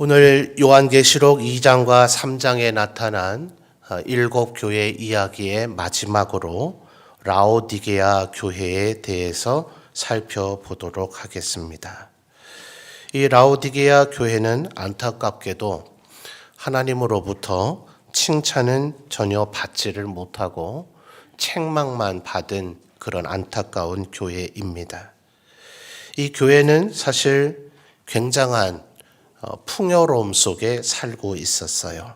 오늘 요한계시록 2장과 3장에 나타난 일곱 교회 이야기의 마지막으로 라오디게아 교회에 대해서 살펴보도록 하겠습니다. 이 라오디게아 교회는 안타깝게도 하나님으로부터 칭찬은 전혀 받지를 못하고 책망만 받은 그런 안타까운 교회입니다. 이 교회는 사실 굉장한 풍요로움 속에 살고 있었어요.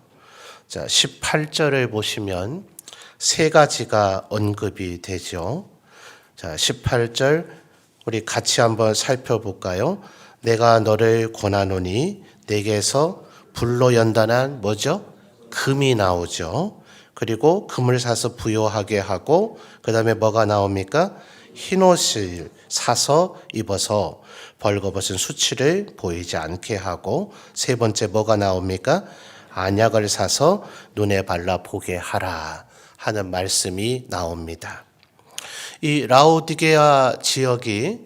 자, 18절을 보시면 세 가지가 언급이 되죠. 자, 18절 우리 같이 한번 살펴볼까요? 내가 너를 권하노니 내게서 불로 연단한 뭐죠? 금이 나오죠. 그리고 금을 사서 부요하게 하고 그 다음에 뭐가 나옵니까? 흰옷을 사서 입어서 벌거벗은 수치를 보이지 않게 하고 세 번째 뭐가 나옵니까? 안약을 사서 눈에 발라 보게 하라 하는 말씀이 나옵니다. 이 라오디게아 지역이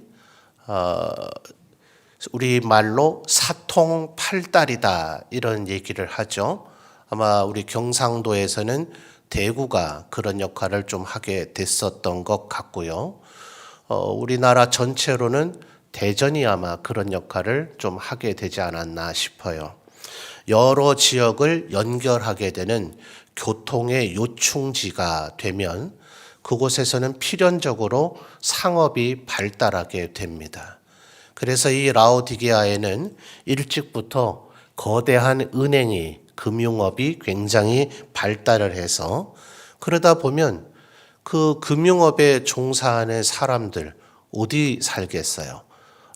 우리 말로 사통팔달이다 이런 얘기를 하죠. 아마 우리 경상도에서는 대구가 그런 역할을 좀 하게 됐었던 것 같고요. 우리나라 전체로는 대전이 아마 그런 역할을 좀 하게 되지 않았나 싶어요. 여러 지역을 연결하게 되는 교통의 요충지가 되면 그곳에서는 필연적으로 상업이 발달하게 됩니다. 그래서 이 라오디게아에는 일찍부터 거대한 은행이 금융업이 굉장히 발달을 해서 그러다 보면 그 금융업에 종사하는 사람들 어디 살겠어요?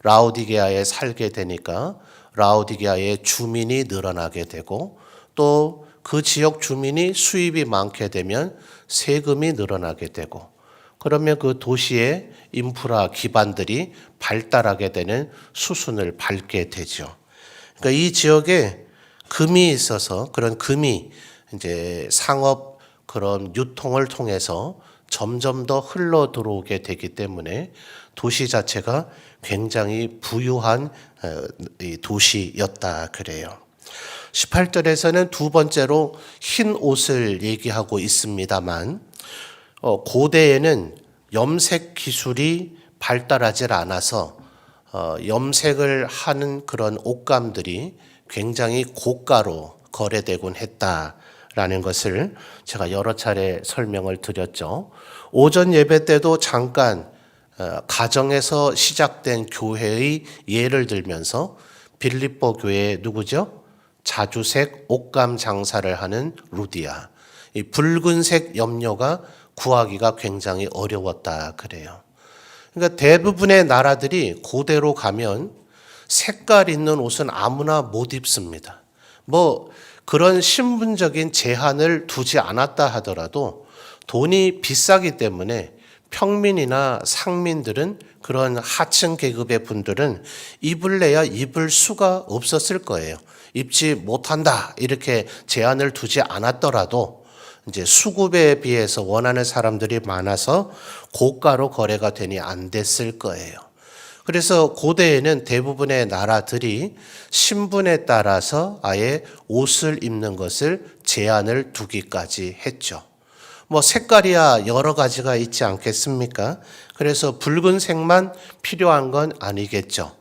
라오디게아에 살게 되니까 라오디게아의 주민이 늘어나게 되고 또 그 지역 주민이 수입이 많게 되면 세금이 늘어나게 되고 그러면 그 도시의 인프라 기반들이 발달하게 되는 수순을 밟게 되죠. 그러니까 이 지역에 금이 있어서 그런 금이 이제 상업 그런 유통을 통해서 점점 더 흘러 들어오게 되기 때문에 도시 자체가 굉장히 부유한 도시였다 그래요. 18절에서는 두 번째로 흰 옷을 얘기하고 있습니다만 고대에는 염색 기술이 발달하지 않아서 염색을 하는 그런 옷감들이 굉장히 고가로 거래되곤 했다라는 것을 제가 여러 차례 설명을 드렸죠. 오전 예배 때도 잠깐 가정에서 시작된 교회의 예를 들면서 빌립보 교회 누구죠? 자주색 옷감 장사를 하는 루디아. 이 붉은색 염료가 구하기가 굉장히 어려웠다 그래요. 그러니까 대부분의 나라들이 고대로 가면 색깔 있는 옷은 아무나 못 입습니다. 뭐 그런 신분적인 제한을 두지 않았다 하더라도 돈이 비싸기 때문에 평민이나 상민들은 그런 하층 계급의 분들은 입을래야 입을 수가 없었을 거예요. 입지 못한다 이렇게 제한을 두지 않았더라도 이제 수급에 비해서 원하는 사람들이 많아서 고가로 거래가 되니 안 됐을 거예요. 그래서 고대에는 대부분의 나라들이 신분에 따라서 아예 옷을 입는 것을 제한을 두기까지 했죠. 뭐 색깔이야 여러 가지가 있지 않겠습니까? 그래서 붉은색만 필요한 건 아니겠죠.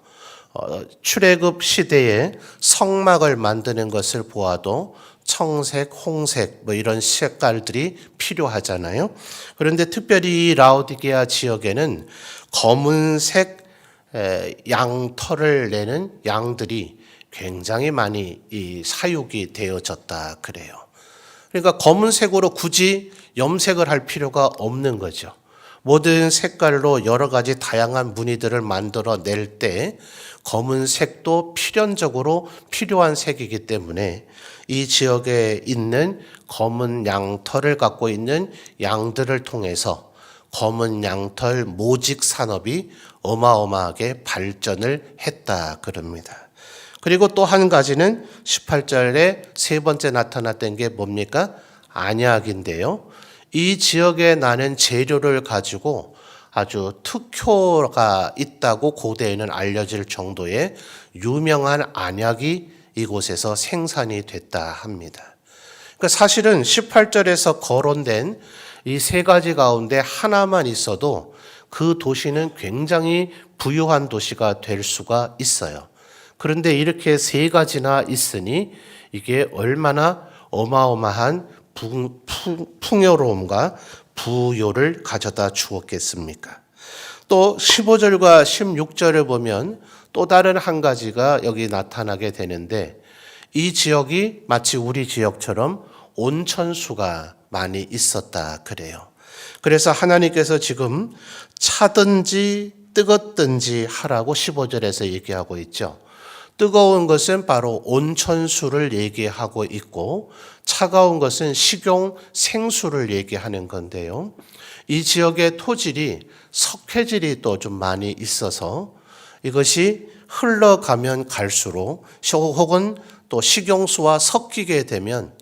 출애굽 시대에 성막을 만드는 것을 보아도 청색, 홍색 뭐 이런 색깔들이 필요하잖아요. 그런데 특별히 이 라오디게아 지역에는 검은색 양털을 내는 양들이 굉장히 많이 사육이 되어졌다 그래요. 그러니까 검은색으로 굳이 염색을 할 필요가 없는 거죠. 모든 색깔로 여러 가지 다양한 무늬들을 만들어 낼 때 검은색도 필연적으로 필요한 색이기 때문에 이 지역에 있는 검은 양털을 갖고 있는 양들을 통해서 검은 양털 모직 산업이 어마어마하게 발전을 했다 그럽니다. 그리고 또 한 가지는 18절에 세 번째 나타났던 게 뭡니까? 안약인데요. 이 지역에 나는 재료를 가지고 아주 특효가 있다고 고대에는 알려질 정도의 유명한 안약이 이곳에서 생산이 됐다 합니다. 그러니까 사실은 18절에서 거론된 이 세 가지 가운데 하나만 있어도 그 도시는 굉장히 부유한 도시가 될 수가 있어요. 그런데 이렇게 세 가지나 있으니 이게 얼마나 어마어마한 풍요로움과 부요를 가져다 주었겠습니까? 또 15절과 16절을 보면 또 다른 한 가지가 여기 나타나게 되는데 이 지역이 마치 우리 지역처럼 온천수가 많이 있었다 그래요. 그래서 하나님께서 지금 차든지 뜨겁든지 하라고 15절에서 얘기하고 있죠. 뜨거운 것은 바로 온천수를 얘기하고 있고 차가운 것은 식용 생수를 얘기하는 건데요. 이 지역의 토질이 석회질이 또 좀 많이 있어서 이것이 흘러가면 갈수록 혹은 또 식용수와 섞이게 되면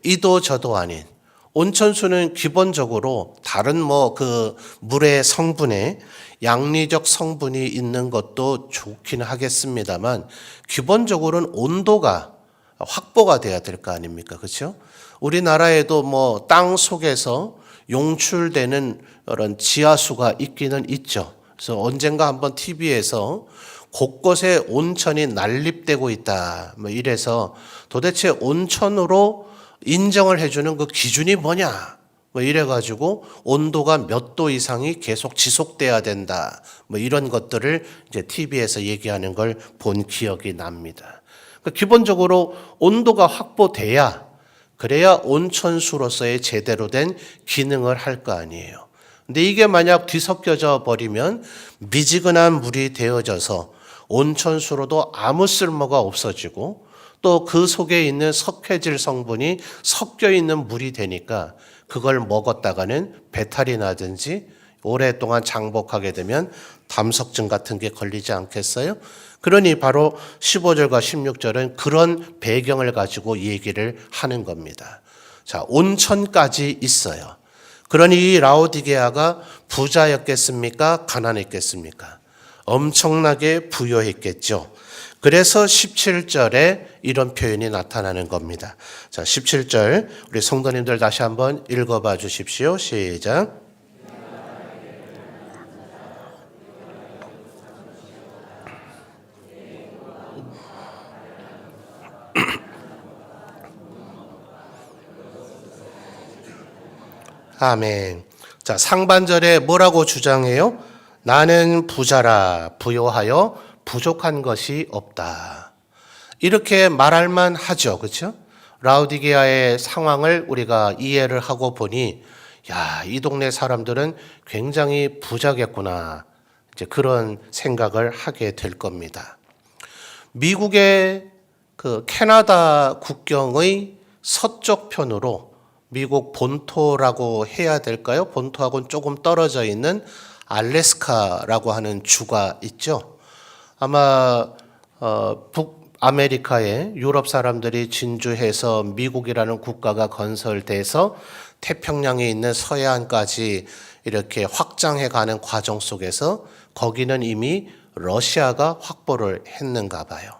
이도 저도 아닌 온천수는 기본적으로 다른 그 물의 성분에 양리적 성분이 있는 것도 좋긴 하겠습니다만 기본적으로는 온도가 확보가 돼야 될 거 아닙니까? 그렇죠? 우리나라에도 땅 속에서 용출되는 그런 지하수가 있기는 있죠. 그래서 언젠가 한번 TV에서 곳곳에 온천이 난립되고 있다. 이래서 도대체 온천으로 인정을 해주는 그 기준이 뭐냐? 이래가지고 온도가 몇 도 이상이 계속 지속돼야 된다. 이런 것들을 이제 TV에서 얘기하는 걸 본 기억이 납니다. 그러니까 기본적으로 온도가 확보돼야 그래야 온천수로서의 제대로 된 기능을 할 거 아니에요. 근데 이게 만약 뒤섞여져 버리면 미지근한 물이 되어져서 온천수로도 아무 쓸모가 없어지고 또 그 속에 있는 석회질 성분이 섞여 있는 물이 되니까 그걸 먹었다가는 배탈이 나든지 오랫동안 장복하게 되면 담석증 같은 게 걸리지 않겠어요? 그러니 바로 15절과 16절은 그런 배경을 가지고 얘기를 하는 겁니다. 자, 온천까지 있어요. 그러니 이 라오디게아가 부자였겠습니까? 가난했겠습니까? 엄청나게 부유했겠죠. 그래서 17절에 이런 표현이 나타나는 겁니다. 자, 17절 우리 성도님들 다시 한번 읽어봐 주십시오. 시작. 아멘. 자, 상반절에 뭐라고 주장해요? 나는 부자라 부요하여 부족한 것이 없다. 이렇게 말할만 하죠. 그렇죠? 라오디게아의 상황을 우리가 이해를 하고 보니 야, 이 동네 사람들은 굉장히 부자겠구나. 이제 그런 생각을 하게 될 겁니다. 미국의 그 캐나다 국경의 서쪽 편으로 미국 본토라고 해야 될까요? 본토하고는 조금 떨어져 있는 알래스카라고 하는 주가 있죠. 아마 북아메리카에 유럽 사람들이 진주해서 미국이라는 국가가 건설돼서 태평양에 있는 서해안까지 이렇게 확장해가는 과정 속에서 거기는 이미 러시아가 확보를 했는가 봐요.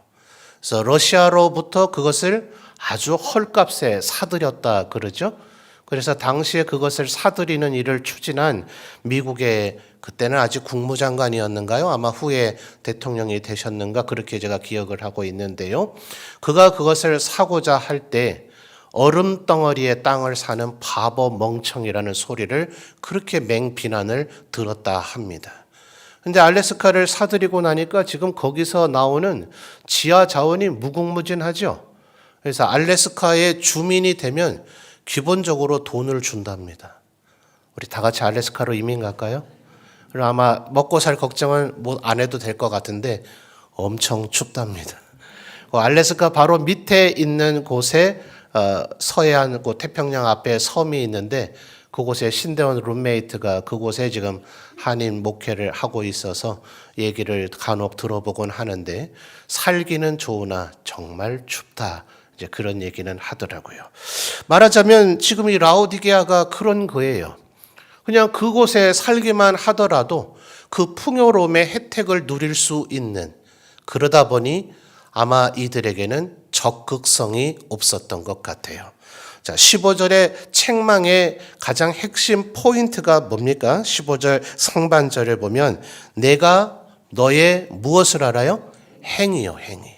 그래서 러시아로부터 그것을 아주 헐값에 사들였다 그러죠. 그래서 당시에 그것을 사들이는 일을 추진한 미국의 그때는 아직 국무장관이었는가요? 아마 후에 대통령이 되셨는가 그렇게 제가 기억을 하고 있는데요. 그가 그것을 사고자 할 때 얼음 덩어리의 땅을 사는 바보 멍청이라는 소리를 그렇게 맹비난을 들었다 합니다. 근데 알래스카를 사들이고 나니까 지금 거기서 나오는 지하 자원이 무궁무진하죠. 그래서 알래스카의 주민이 되면 기본적으로 돈을 준답니다. 우리 다 같이 알래스카로 이민 갈까요? 그럼 아마 먹고 살 걱정은 안 해도 될 것 같은데 엄청 춥답니다. 알래스카 바로 밑에 있는 곳에 서해안 태평양 앞에 섬이 있는데 그곳에 신대원 룸메이트가 그곳에 지금 한인 목회를 하고 있어서 얘기를 간혹 들어보곤 하는데 살기는 좋으나 정말 춥다. 이제 그런 얘기는 하더라고요. 말하자면 지금 이 라오디게아가 그런 거예요. 그냥 그곳에 살기만 하더라도 그 풍요로움의 혜택을 누릴 수 있는, 그러다 보니 아마 이들에게는 적극성이 없었던 것 같아요. 자, 15절의 책망의 가장 핵심 포인트가 뭡니까? 15절 상반절을 보면 내가 너의 무엇을 알아요? 행위요, 행위.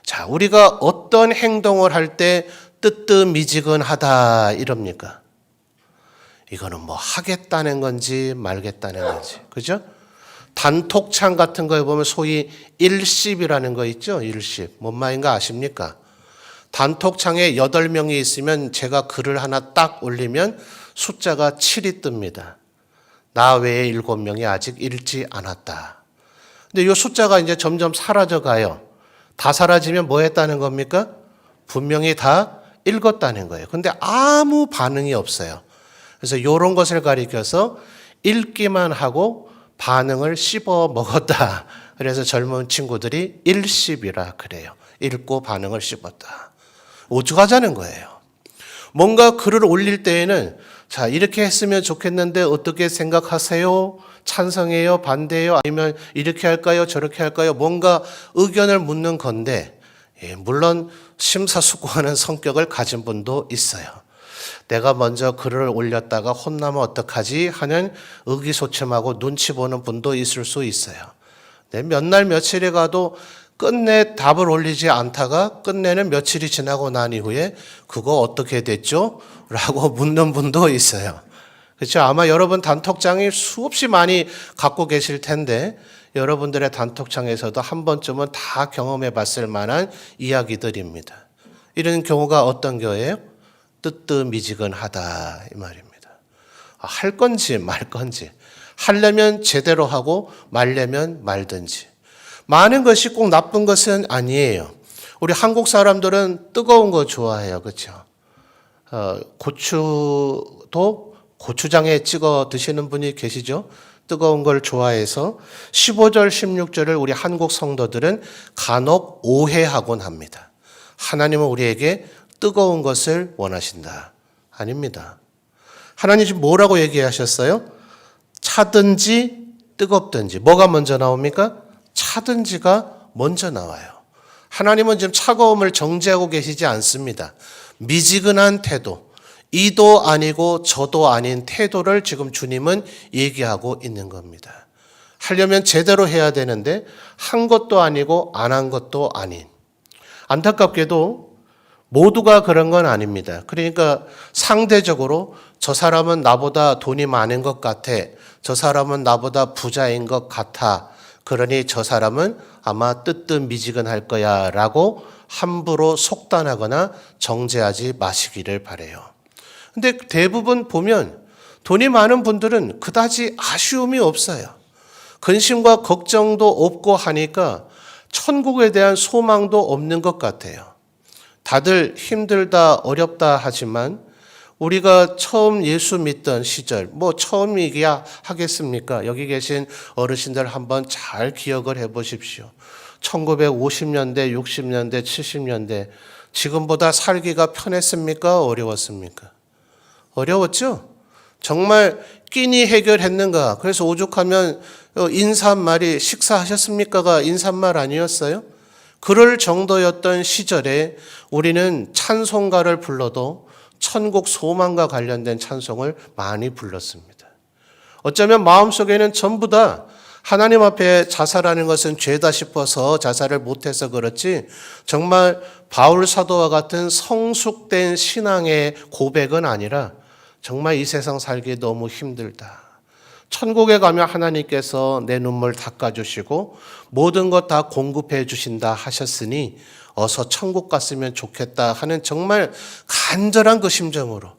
자, 우리가 어떤 행동을 할 때 뜨뜻미지근하다 이럽니까? 이거는 뭐 하겠다는 건지 말겠다는 건지, 그죠? 단톡창 같은 거에 보면 소위 일십이라는 거 있죠? 일십. 뭔 말인가 아십니까? 단톡창에 8명이 있으면 제가 글을 하나 딱 올리면 숫자가 7이 뜹니다. 나 외에 7명이 아직 읽지 않았다. 근데 이 숫자가 이제 점점 사라져 가요. 다 사라지면 뭐 했다는 겁니까? 분명히 다 읽었다는 거예요. 근데 아무 반응이 없어요. 그래서 이런 것을 가리켜서 읽기만 하고 반응을 씹어 먹었다. 그래서 젊은 친구들이 일씹이라 그래요. 읽고 반응을 씹었다. 오죽하자는 거예요. 뭔가 글을 올릴 때에는 자, 이렇게 했으면 좋겠는데 어떻게 생각하세요? 찬성해요? 반대해요? 아니면 이렇게 할까요? 저렇게 할까요? 뭔가 의견을 묻는 건데, 물론 심사숙고하는 성격을 가진 분도 있어요. 내가 먼저 글을 올렸다가 혼나면 어떡하지 하는 의기소침하고 눈치 보는 분도 있을 수 있어요. 몇 날 며칠이 가도 끝내 답을 올리지 않다가 끝내는 며칠이 지나고 난 이후에 그거 어떻게 됐죠? 라고 묻는 분도 있어요. 그렇죠? 아마 여러분 단톡장이 수없이 많이 갖고 계실 텐데 여러분들의 단톡창에서도 한 번쯤은 다 경험해 봤을 만한 이야기들입니다. 이런 경우가 어떤 경우예요? 뜨뜻미지근하다 이 말입니다. 할 건지 말 건지, 하려면 제대로 하고 말려면 말든지. 많은 것이 꼭 나쁜 것은 아니에요. 우리 한국 사람들은 뜨거운 거 좋아해요. 그렇죠? 고추도 고추장에 찍어 드시는 분이 계시죠? 뜨거운 걸 좋아해서 15절, 16절을 우리 한국 성도들은 간혹 오해하곤 합니다. 하나님은 우리에게 뜨거운 것을 원하신다. 아닙니다. 하나님 지금 뭐라고 얘기하셨어요? 차든지 뜨겁든지. 뭐가 먼저 나옵니까? 차든지가 먼저 나와요. 하나님은 지금 차가움을 정죄하고 계시지 않습니다. 미지근한 태도, 이도 아니고 저도 아닌 태도를 지금 주님은 얘기하고 있는 겁니다. 하려면 제대로 해야 되는데 한 것도 아니고 안 한 것도 아닌. 안타깝게도 모두가 그런 건 아닙니다. 그러니까 상대적으로 저 사람은 나보다 돈이 많은 것 같아. 저 사람은 나보다 부자인 것 같아. 그러니 저 사람은 아마 뜨뜻미지근할 거야 라고 함부로 속단하거나 정죄하지 마시기를 바라요. 근데 대부분 보면 돈이 많은 분들은 그다지 아쉬움이 없어요. 근심과 걱정도 없고 하니까 천국에 대한 소망도 없는 것 같아요. 다들 힘들다 어렵다 하지만 우리가 처음 예수 믿던 시절, 처음이기야 하겠습니까? 여기 계신 어르신들 한번 잘 기억을 해 보십시오. 1950년대, 60년대, 70년대 지금보다 살기가 편했습니까? 어려웠습니까? 어려웠죠? 정말 끼니 해결했는가? 그래서 오죽하면 인사말이 식사하셨습니까가 인사말 아니었어요? 그럴 정도였던 시절에 우리는 찬송가를 불러도 천국 소망과 관련된 찬송을 많이 불렀습니다. 어쩌면 마음속에는 전부 다 하나님 앞에 자살하는 것은 죄다 싶어서 자살을 못해서 그렇지 정말 바울 사도와 같은 성숙된 신앙의 고백은 아니라 정말 이 세상 살기 너무 힘들다. 천국에 가면 하나님께서 내 눈물 닦아주시고 모든 것 다 공급해 주신다 하셨으니 어서 천국 갔으면 좋겠다 하는 정말 간절한 그 심정으로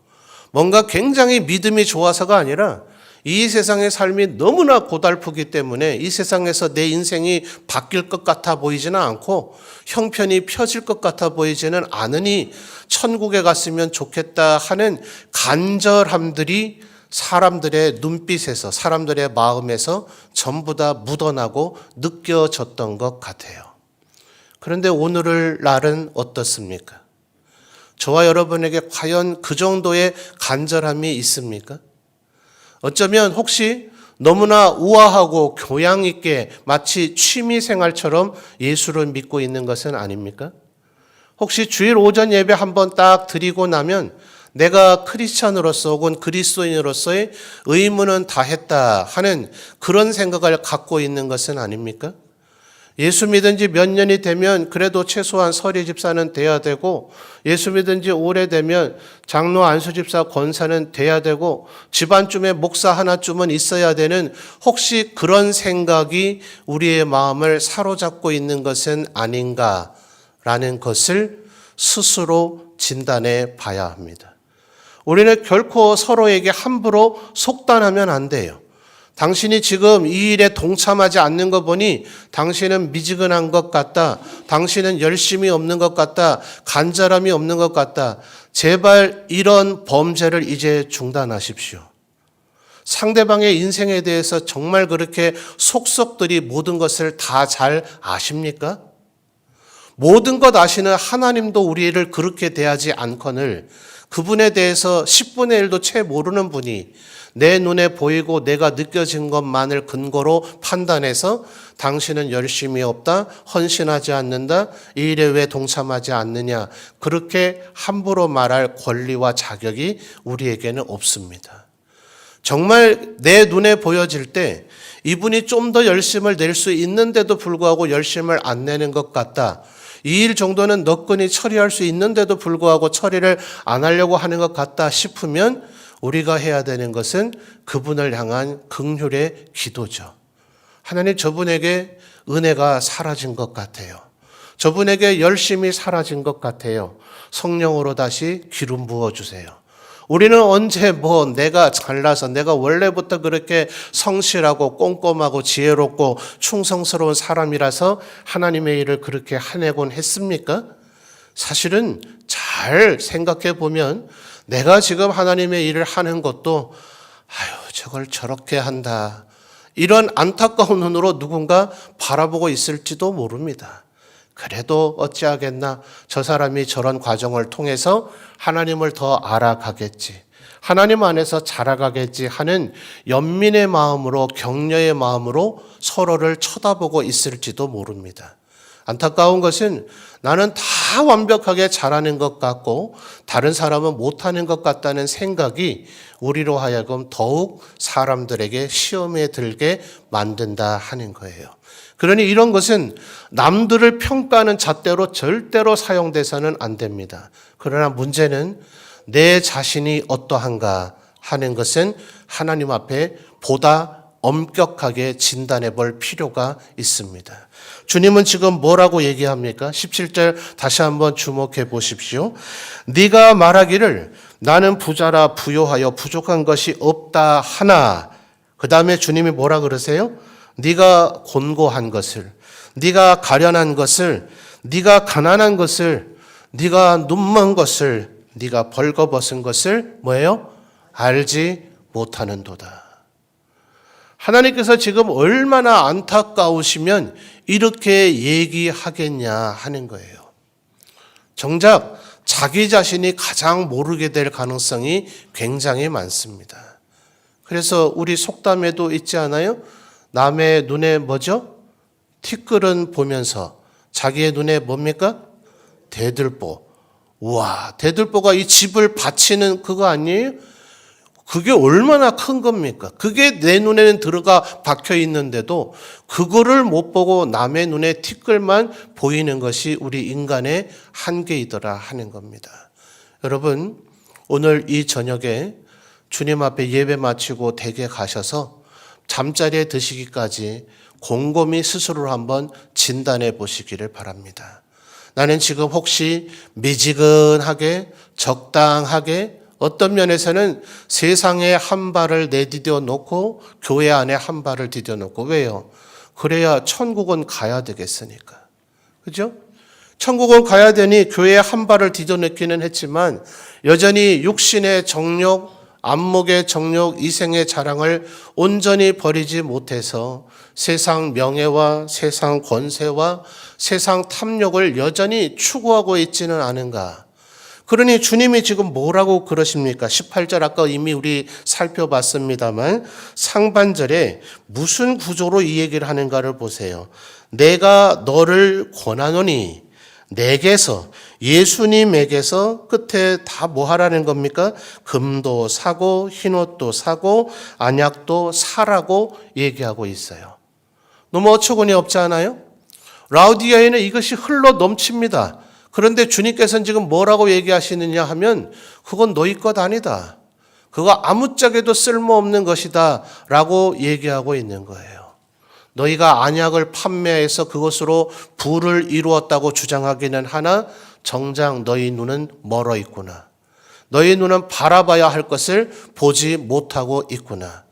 뭔가 굉장히 믿음이 좋아서가 아니라 이 세상의 삶이 너무나 고달프기 때문에 이 세상에서 내 인생이 바뀔 것 같아 보이지는 않고 형편이 펴질 것 같아 보이지는 않으니 천국에 갔으면 좋겠다 하는 간절함들이 사람들의 눈빛에서 사람들의 마음에서 전부 다 묻어나고 느껴졌던 것 같아요. 그런데 오늘의 날은 어떻습니까? 저와 여러분에게 과연 그 정도의 간절함이 있습니까? 어쩌면 혹시 너무나 우아하고 교양 있게 마치 취미 생활처럼 예수를 믿고 있는 것은 아닙니까? 혹시 주일 오전 예배 한번 딱 드리고 나면 내가 크리스찬으로서 혹은 그리스도인으로서의 의무는 다 했다 하는 그런 생각을 갖고 있는 것은 아닙니까? 예수 믿은 지 몇 년이 되면 그래도 최소한 서리 집사는 돼야 되고, 예수 믿은 지 오래되면 장로 안수 집사 권사는 돼야 되고, 집안쯤에 목사 하나쯤은 있어야 되는, 혹시 그런 생각이 우리의 마음을 사로잡고 있는 것은 아닌가라는 것을 스스로 진단해 봐야 합니다. 우리는 결코 서로에게 함부로 속단하면 안 돼요. 당신이 지금 이 일에 동참하지 않는 거 보니 당신은 미지근한 것 같다. 당신은 열심이 없는 것 같다. 간절함이 없는 것 같다. 제발 이런 범죄를 이제 중단하십시오. 상대방의 인생에 대해서 정말 그렇게 속속들이 모든 것을 다 잘 아십니까? 모든 것 아시는 하나님도 우리를 그렇게 대하지 않거늘 그분에 대해서 10분의 1도 채 모르는 분이 내 눈에 보이고 내가 느껴진 것만을 근거로 판단해서 당신은 열심히 없다, 헌신하지 않는다, 이 일에 왜 동참하지 않느냐, 그렇게 함부로 말할 권리와 자격이 우리에게는 없습니다. 정말 내 눈에 보여질 때 이분이 좀 더 열심을 낼 수 있는데도 불구하고 열심을 안 내는 것 같다. 이 일 정도는 너끈히 처리할 수 있는데도 불구하고 처리를 안 하려고 하는 것 같다 싶으면 우리가 해야 되는 것은 그분을 향한 긍휼의 기도죠. 하나님, 저분에게 은혜가 사라진 것 같아요. 저분에게 열심히 사라진 것 같아요. 성령으로 다시 기름 부어주세요. 우리는 언제 내가 잘나서 내가 원래부터 그렇게 성실하고 꼼꼼하고 지혜롭고 충성스러운 사람이라서 하나님의 일을 그렇게 해내곤 했습니까? 사실은 잘 생각해 보면 내가 지금 하나님의 일을 하는 것도 저걸 저렇게 한다, 이런 안타까운 눈으로 누군가 바라보고 있을지도 모릅니다. 그래도 어찌하겠나, 저 사람이 저런 과정을 통해서 하나님을 더 알아가겠지, 하나님 안에서 자라가겠지 하는 연민의 마음으로, 격려의 마음으로 서로를 쳐다보고 있을지도 모릅니다. 안타까운 것은 나는 다 완벽하게 잘하는 것 같고 다른 사람은 못하는 것 같다는 생각이 우리로 하여금 더욱 사람들에게 시험에 들게 만든다 하는 거예요. 그러니 이런 것은 남들을 평가하는 잣대로 절대로 사용돼서는 안 됩니다. 그러나 문제는 내 자신이 어떠한가 하는 것은 하나님 앞에 보다 엄격하게 진단해 볼 필요가 있습니다. 주님은 지금 뭐라고 얘기합니까? 17절 다시 한번 주목해 보십시오. 네가 말하기를 나는 부자라 부요하여 부족한 것이 없다 하나, 그 다음에 주님이 뭐라 그러세요? 네가 곤고한 것을, 네가 가련한 것을, 네가 가난한 것을, 네가 눈먼 것을, 네가 벌거벗은 것을 뭐예요? 알지 못하는도다. 하나님께서 지금 얼마나 안타까우시면 이렇게 얘기하겠냐 하는 거예요. 정작 자기 자신이 가장 모르게 될 가능성이 굉장히 많습니다. 그래서 우리 속담에도 있지 않아요? 남의 눈에 뭐죠? 티끌은 보면서 자기의 눈에 뭡니까? 대들보. 우와, 대들보가 이 집을 바치는 그거 아니에요? 그게 얼마나 큰 겁니까? 그게 내 눈에는 들어가 박혀 있는데도 그거를 못 보고 남의 눈에 티끌만 보이는 것이 우리 인간의 한계이더라 하는 겁니다. 여러분, 오늘 이 저녁에 주님 앞에 예배 마치고 댁에 가셔서 잠자리에 드시기까지 곰곰이 스스로를 한번 진단해 보시기를 바랍니다. 나는 지금 혹시 미지근하게, 적당하게, 어떤 면에서는 세상에 한 발을 내디뎌 놓고 교회 안에 한 발을 디뎌 놓고, 왜요? 그래야 천국은 가야 되겠으니까. 그죠? 천국은 가야 되니 교회에 한 발을 디뎌 놓기는 했지만 여전히 육신의 정욕, 안목의 정욕, 이생의 자랑을 온전히 버리지 못해서 세상 명예와 세상 권세와 세상 탐욕을 여전히 추구하고 있지는 않은가. 그러니 주님이 지금 뭐라고 그러십니까? 18절 아까 이미 우리 살펴봤습니다만 상반절에 무슨 구조로 이 얘기를 하는가를 보세요. 내가 너를 권하노니 내게서 예수님에게서 끝에 다 뭐 하라는 겁니까? 금도 사고 흰옷도 사고 안약도 사라고 얘기하고 있어요. 너무 어처구니 없지 않아요? 라우디아에는 이것이 흘러 넘칩니다. 그런데 주님께서는 지금 뭐라고 얘기하시느냐 하면 그건 너희 것 아니다. 그거 아무짝에도 쓸모없는 것이다 라고 얘기하고 있는 거예요. 너희가 안약을 판매해서 그것으로 부를 이루었다고 주장하기는 하나 정작 너희 눈은 멀어 있구나. 너희 눈은 바라봐야 할 것을 보지 못하고 있구나.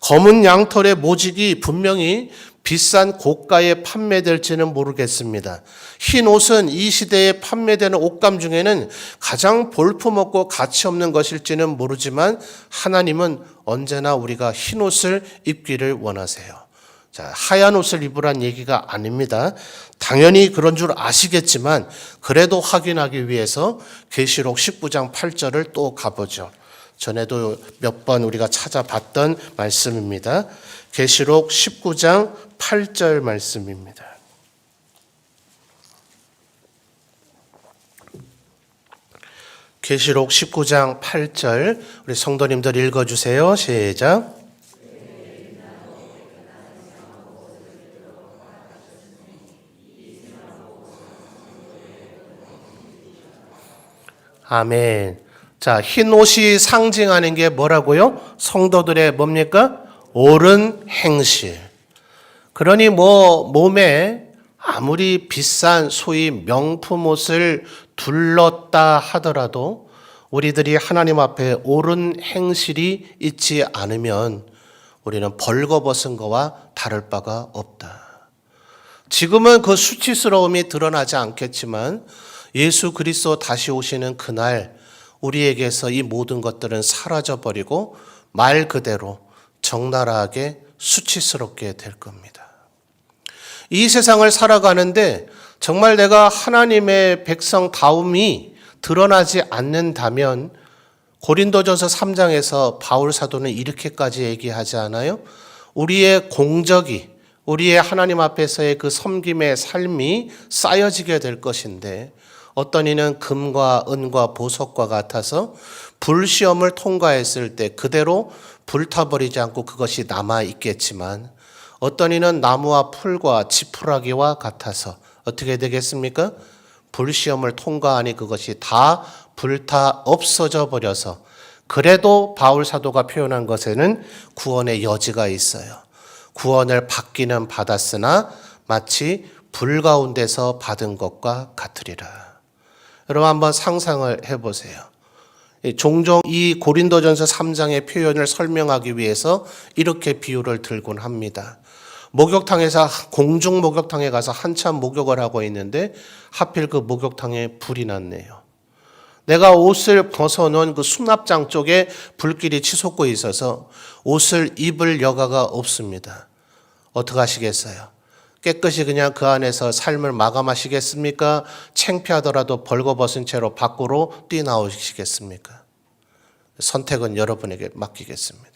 검은 양털의 모직이 분명히 비싼 고가에 판매될지는 모르겠습니다. 흰 옷은 이 시대에 판매되는 옷감 중에는 가장 볼품없고 가치 없는 것일지는 모르지만 하나님은 언제나 우리가 흰 옷을 입기를 원하세요. 자, 하얀 옷을 입으란 얘기가 아닙니다. 당연히 그런 줄 아시겠지만 그래도 확인하기 위해서 계시록 19장 8절을 또 가보죠. 전에도 몇 번 우리가 찾아봤던 말씀입니다. 계시록 19장 8절 말씀입니다. 계시록 19장 8절 우리 성도님들 읽어주세요. 시작. 아멘. 자, 흰 옷이 상징하는 게 뭐라고요? 성도들의 뭡니까? 옳은 행실. 그러니 몸에 아무리 비싼 소위 명품 옷을 둘렀다 하더라도 우리들이 하나님 앞에 옳은 행실이 있지 않으면 우리는 벌거벗은 거와 다를 바가 없다. 지금은 그 수치스러움이 드러나지 않겠지만 예수 그리스도 다시 오시는 그날 우리에게서 이 모든 것들은 사라져버리고 말 그대로 적나라하게 수치스럽게 될 겁니다. 이 세상을 살아가는데 정말 내가 하나님의 백성다움이 드러나지 않는다면 고린도전서 3장에서 바울 사도는 이렇게까지 얘기하지 않아요? 우리의 공적이 우리의 하나님 앞에서의 그 섬김의 삶이 쌓여지게 될 것인데 어떤 이는 금과 은과 보석과 같아서 불시험을 통과했을 때 그대로 불타버리지 않고 그것이 남아있겠지만 어떤 이는 나무와 풀과 지푸라기와 같아서 어떻게 되겠습니까? 불시험을 통과하니 그것이 다 불타 없어져 버려서 그래도 바울 사도가 표현한 것에는 구원의 여지가 있어요. 구원을 받기는 받았으나 마치 불 가운데서 받은 것과 같으리라. 여러분 한번 상상을 해보세요. 종종 이 고린도전서 3장의 표현을 설명하기 위해서 이렇게 비유를 들곤 합니다. 목욕탕에서 공중 목욕탕에 가서 한참 목욕을 하고 있는데 하필 그 목욕탕에 불이 났네요. 내가 옷을 벗어놓은 그 수납장 쪽에 불길이 치솟고 있어서 옷을 입을 여가가 없습니다. 어떻게 하시겠어요? 깨끗이 그냥 그 안에서 삶을 마감하시겠습니까? 창피하더라도 벌거벗은 채로 밖으로 뛰나오시겠습니까? 선택은 여러분에게 맡기겠습니다.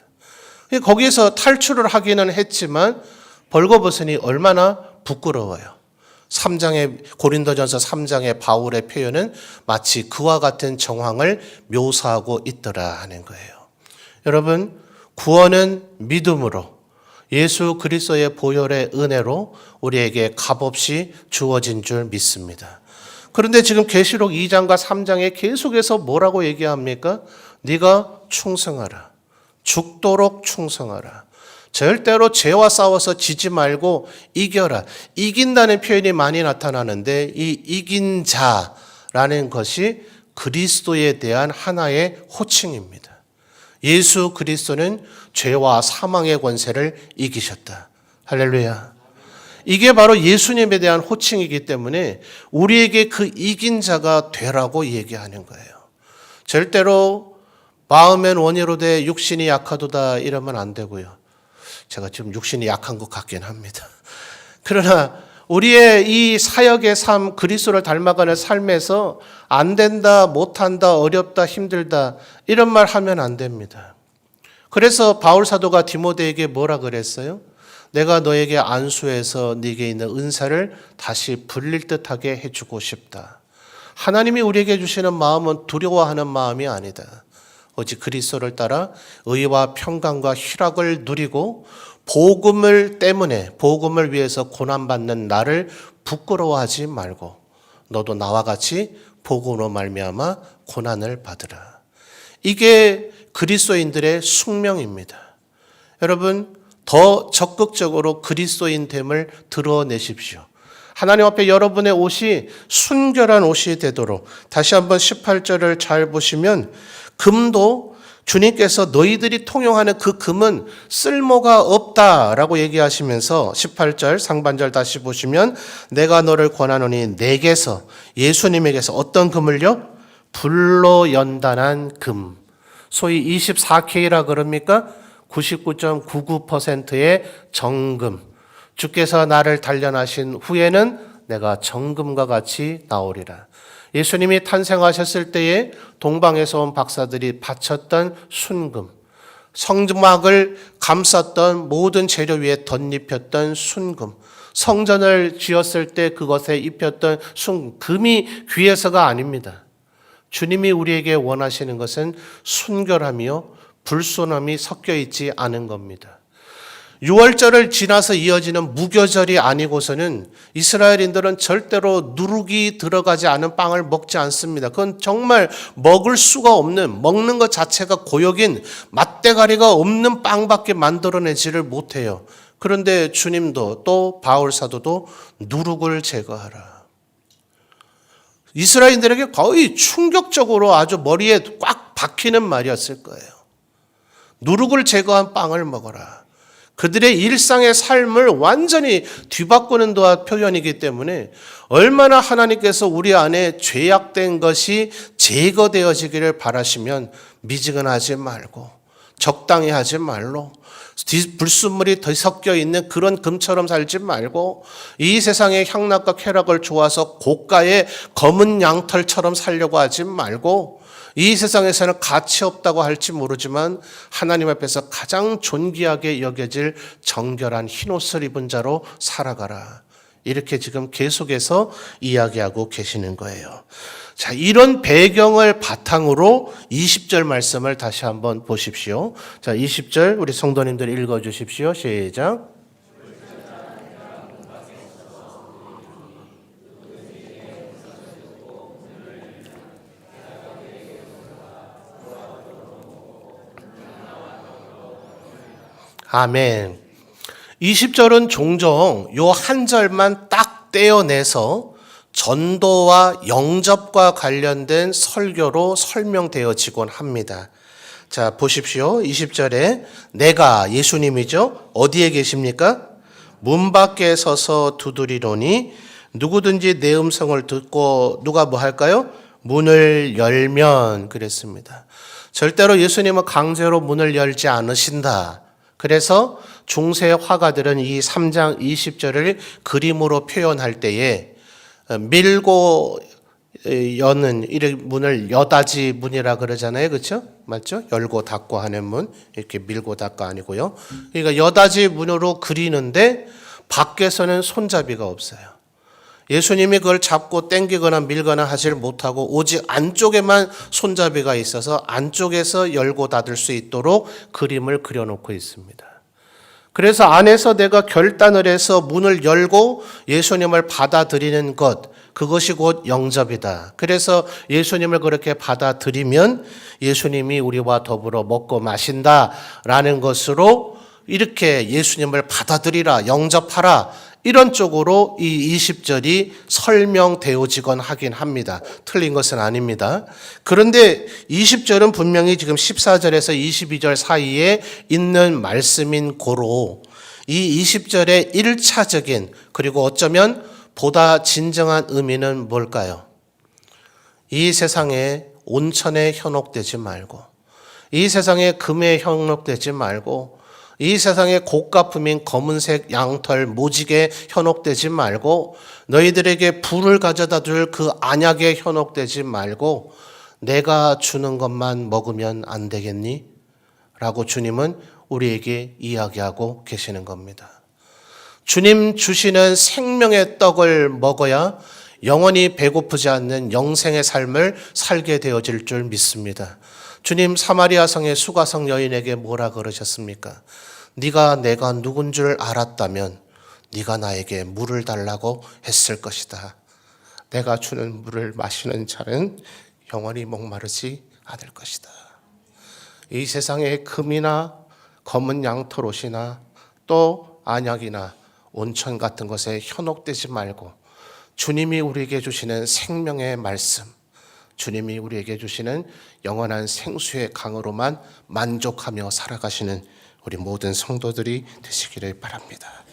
거기에서 탈출을 하기는 했지만 벌거벗으니 얼마나 부끄러워요. 3장의 고린도전서 3장의 바울의 표현은 마치 그와 같은 정황을 묘사하고 있더라 하는 거예요. 여러분, 구원은 믿음으로 예수 그리스도의 보혈의 은혜로 우리에게 값없이 주어진 줄 믿습니다. 그런데 지금 계시록 2장과 3장에 계속해서 뭐라고 얘기합니까? 네가 충성하라. 죽도록 충성하라. 절대로 죄와 싸워서 지지 말고 이겨라. 이긴다는 표현이 많이 나타나는데 이 이긴 자라는 것이 그리스도에 대한 하나의 호칭입니다. 예수 그리스도는 죄와 사망의 권세를 이기셨다. 할렐루야. 이게 바로 예수님에 대한 호칭이기 때문에 우리에게 그 이긴 자가 되라고 얘기하는 거예요. 절대로 마음엔 원이로되 육신이 약하도다 이러면 안 되고요. 제가 지금 육신이 약한 것 같긴 합니다. 그러나 우리의 이 사역의 삶, 그리스도를 닮아가는 삶에서 안 된다, 못한다, 어렵다, 힘들다 이런 말 하면 안 됩니다. 그래서 바울 사도가 디모데에게 뭐라 그랬어요? 내가 너에게 안수해서 네게 있는 은사를 다시 불릴 듯하게 해주고 싶다. 하나님이 우리에게 주시는 마음은 두려워하는 마음이 아니다. 오직 그리스도를 따라 의와 평강과 희락을 누리고 복음을 때문에 복음을 위해서 고난받는 나를 부끄러워하지 말고 너도 나와 같이 복음으로 말미암아 고난을 받으라. 이게 그리스도인들의 숙명입니다. 여러분 더 적극적으로 그리스도인됨을 드러내십시오. 하나님 앞에 여러분의 옷이 순결한 옷이 되도록 다시 한번 18절을 잘 보시면 금도 주님께서 너희들이 통용하는 그 금은 쓸모가 없다라고 얘기하시면서 18절 상반절 다시 보시면 내가 너를 권하노니 내게서 예수님에게서 어떤 금을요? 불로 연단한 금. 소위 24K라 그럽니까? 99.99%의 정금. 주께서 나를 단련하신 후에는 내가 정금과 같이 나오리라. 예수님이 탄생하셨을 때에 동방에서 온 박사들이 바쳤던 순금, 성막을 감쌌던 모든 재료 위에 덧입혔던 순금, 성전을 지었을 때 그것에 입혔던 순금, 금이 귀해서가 아닙니다. 주님이 우리에게 원하시는 것은 순결함이요 불순함이 섞여 있지 않은 겁니다. 6월절을 지나서 이어지는 무교절이 아니고서는 이스라엘인들은 절대로 누룩이 들어가지 않은 빵을 먹지 않습니다. 그건 정말 먹을 수가 없는, 먹는 것 자체가 고역인 맛대가리가 없는 빵밖에 만들어내지를 못해요. 그런데 주님도 또 바울 사도도 누룩을 제거하라. 이스라엘인들에게 거의 충격적으로 아주 머리에 꽉 박히는 말이었을 거예요. 누룩을 제거한 빵을 먹어라. 그들의 일상의 삶을 완전히 뒤바꾸는 도와 표현이기 때문에 얼마나 하나님께서 우리 안에 죄악된 것이 제거되어지기를 바라시면 미지근하지 말고 적당히 하지 말고 불순물이 더 섞여 있는 그런 금처럼 살지 말고 이 세상의 향락과 쾌락을 좋아서 고가의 검은 양털처럼 살려고 하지 말고 이 세상에서는 가치 없다고 할지 모르지만 하나님 앞에서 가장 존귀하게 여겨질 정결한 흰옷을 입은 자로 살아가라. 이렇게 지금 계속해서 이야기하고 계시는 거예요. 자, 이런 배경을 바탕으로 20절 말씀을 다시 한번 보십시오. 자, 20절 우리 성도님들 읽어 주십시오. 시작. 아멘. 20절은 종종 요 한 절만 딱 떼어내서 전도와 영접과 관련된 설교로 설명되어지곤 합니다. 자, 보십시오. 20절에 내가 예수님이죠. 어디에 계십니까? 문 밖에 서서 두드리노니 누구든지 내 음성을 듣고 누가 뭐 할까요? 문을 열면 그랬습니다. 절대로 예수님은 강제로 문을 열지 않으신다. 그래서 중세 화가들은 이 3장 20절을 그림으로 표현할 때에 밀고 여는 이 문을 여다지 문이라 그러잖아요. 그렇죠? 맞죠? 열고 닫고 하는 문. 이렇게 밀고 닫고 아니고요. 그러니까 여다지 문으로 그리는데 밖에서는 손잡이가 없어요. 예수님이 그걸 잡고 당기거나 밀거나 하질 못하고 오직 안쪽에만 손잡이가 있어서 안쪽에서 열고 닫을 수 있도록 그림을 그려놓고 있습니다. 그래서 안에서 내가 결단을 해서 문을 열고 예수님을 받아들이는 것, 그것이 곧 영접이다. 그래서 예수님을 그렇게 받아들이면 예수님이 우리와 더불어 먹고 마신다라는 것으로 이렇게 예수님을 받아들이라, 영접하라, 이런 쪽으로 이 20절이 설명되어지곤 하긴 합니다. 틀린 것은 아닙니다. 그런데 20절은 분명히 지금 14절에서 22절 사이에 있는 말씀인 고로 이 20절의 1차적인 그리고 어쩌면 보다 진정한 의미는 뭘까요? 이 세상에 온천에 현혹되지 말고 이 세상에 금에 현혹되지 말고 이 세상의 고가품인 검은색 양털 모직에 현혹되지 말고 너희들에게 부를 가져다 줄 그 안약에 현혹되지 말고 내가 주는 것만 먹으면 안 되겠니? 라고 주님은 우리에게 이야기하고 계시는 겁니다. 주님 주시는 생명의 떡을 먹어야 영원히 배고프지 않는 영생의 삶을 살게 되어질 줄 믿습니다. 주님 사마리아 성의 수가성 여인에게 뭐라 그러셨습니까? 네가 내가 누군 줄 알았다면 네가 나에게 물을 달라고 했을 것이다. 내가 주는 물을 마시는 자는 영원히 목마르지 않을 것이다. 이 세상의 금이나 검은 양털 옷이나 또 안약이나 온천 같은 것에 현혹되지 말고 주님이 우리에게 주시는 생명의 말씀, 주님이 우리에게 주시는 영원한 생수의 강으로만 만족하며 살아가시는 우리 모든 성도들이 되시기를 바랍니다.